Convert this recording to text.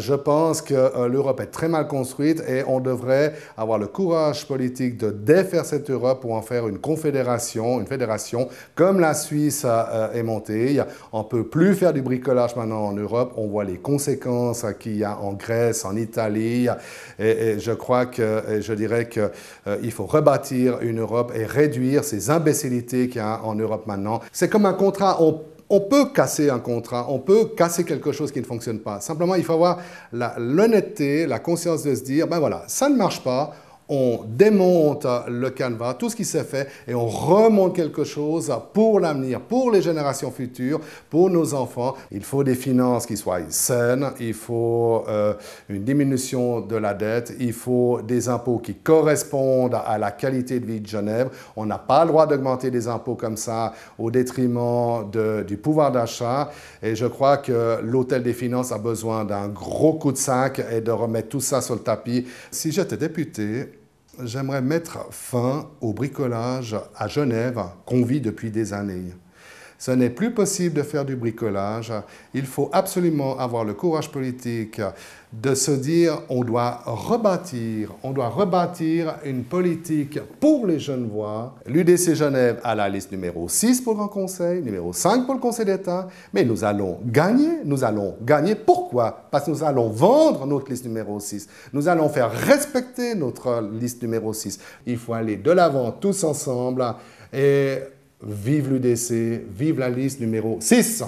Je pense que l'Europe est très mal construite et on devrait avoir le courage politique de défaire cette Europe pour en faire une confédération, une fédération comme la Suisse est montée. On ne peut plus faire du bricolage maintenant en Europe. On voit les conséquences qu'il y a en Grèce, en Italie. Et je crois que, je dirais qu'il faut rebâtir une Europe et réduire ces imbécilités qu'il y a en Europe maintenant. C'est comme un contrat. On peut casser un contrat, on peut casser quelque chose qui ne fonctionne pas. Simplement, il faut avoir l'honnêteté, la conscience de se dire, ben voilà, ça ne marche pas, on démonte le canevas, tout ce qui s'est fait, et on remonte quelque chose pour l'avenir, pour les générations futures, pour nos enfants. Il faut des finances qui soient saines, il faut une diminution de la dette, il faut des impôts qui correspondent à la qualité de vie de Genève. On n'a pas le droit d'augmenter des impôts comme ça au détriment du pouvoir d'achat. Et je crois que l'hôtel des finances a besoin d'un gros coup de sac et de remettre tout ça sur le tapis. Si j'étais député, j'aimerais mettre fin au bricolage à Genève qu'on vit depuis des années. Ce n'est plus possible de faire du bricolage. Il faut absolument avoir le courage politique de se dire on doit rebâtir une politique pour les Genevois. L'UDC Genève a la liste numéro 6 pour le Grand Conseil, numéro 5 pour le Conseil d'État, mais nous allons gagner. Pourquoi? Parce que nous allons vendre notre liste numéro 6. Nous allons faire respecter notre liste numéro 6. Il faut aller de l'avant tous ensemble et vive l'UDC, vive la liste numéro 6.